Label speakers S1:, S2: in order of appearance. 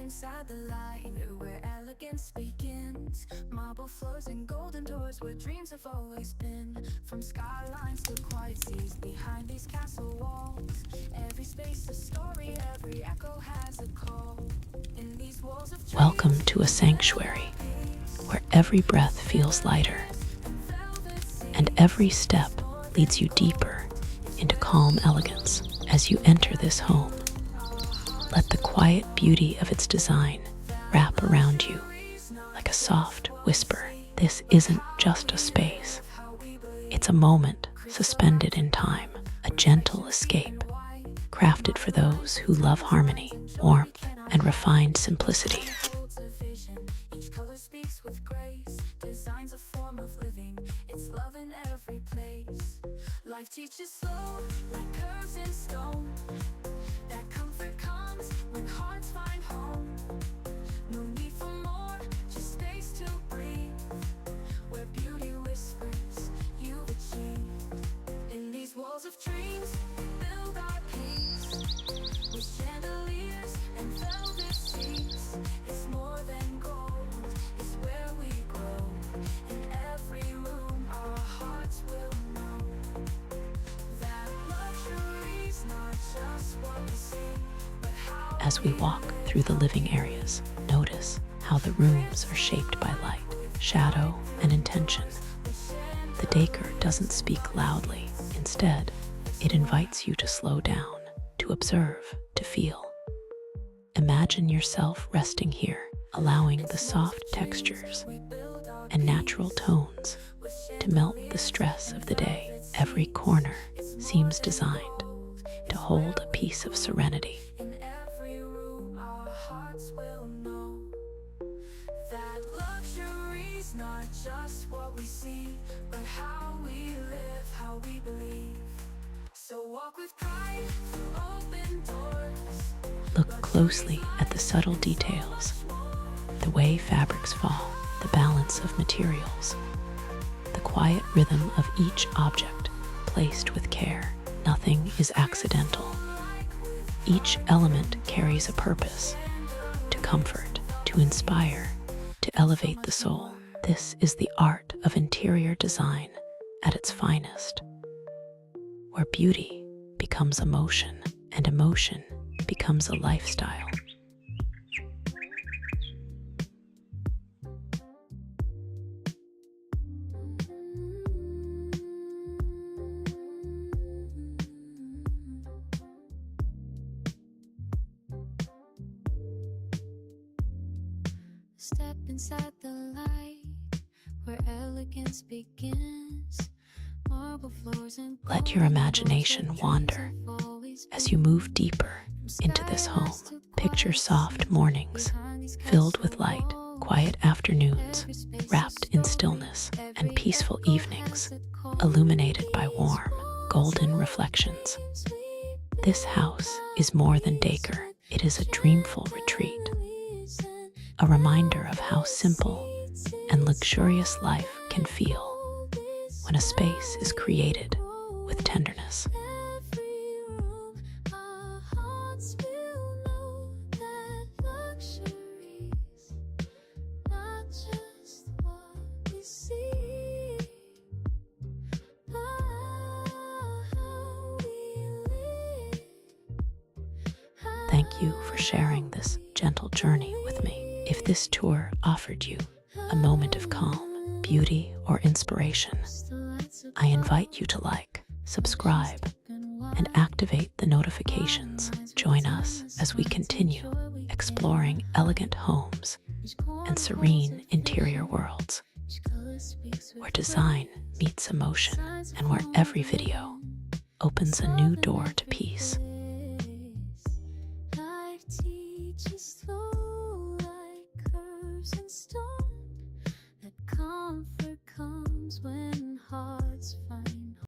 S1: inside the light, where elegance begins. Marble floors and golden doors, where dreams have always been. From skylines to quiet seas, behind these castle walls, every space a story, every echo has a call. In these walls of
S2: Welcome to a sanctuary where every breath feels lighter and every step leads you deeper into calm elegance. As you enter this home, let the quiet beauty of its design wrap around you like a soft whisper. This isn't just a space. It's a moment suspended in time, a gentle escape, crafted for those who love harmony, warmth, and refined simplicity.
S1: each color speaks with grace. Design's a form of living, it's love in every place. Life teaches slow, like curves in stone. That comfort comes when hearts find home. No need for more, just space to breathe. Where beauty whispers, you achieve. In these walls of dreams, we build our peace. With chandeliers and velvet seats. It's more than gold, it's where we grow. In every room, our hearts will know that luxury's not just what we see, but how.
S2: As we walk through the living areas, notice how the rooms are shaped by light, shadow, and intention. The decor doesn't speak loudly. Instead, it invites you to slow down, to observe, to feel. Imagine yourself resting here, allowing the soft textures and natural tones to melt the stress of the day. Every corner seems designed to hold a piece of serenity.
S1: In every room, our hearts will know that luxury's not just what we see, but how we live, how we believe. So walk with pride through open doors.
S2: Look closely at the subtle details, the way fabrics fall, the balance of materials, the quiet rhythm of each object placed with care. Nothing is accidental. Each element carries a purpose, to comfort, to inspire, to elevate the soul. This is the art of interior design at its finest, where beauty becomes emotion and emotion becomes a lifestyle.
S1: Step inside the light, where elegance begins. Marble floors and
S2: Let your imagination wander as you move deeper into this home. Picture soft mornings filled with light, quiet afternoons wrapped in stillness, and peaceful evenings illuminated by warm, golden reflections. This house is more than decor. It is a dreamful retreat, a reminder of how simple and luxurious life can feel when a space is created with tenderness. Thank you for sharing this gentle journey with me. If this tour offered you a moment of calm, beauty, or inspiration, I invite you to like, subscribe, and activate the notifications. Join us as we continue exploring elegant homes and serene interior worlds, where design meets emotion and where every video opens a new door to peace.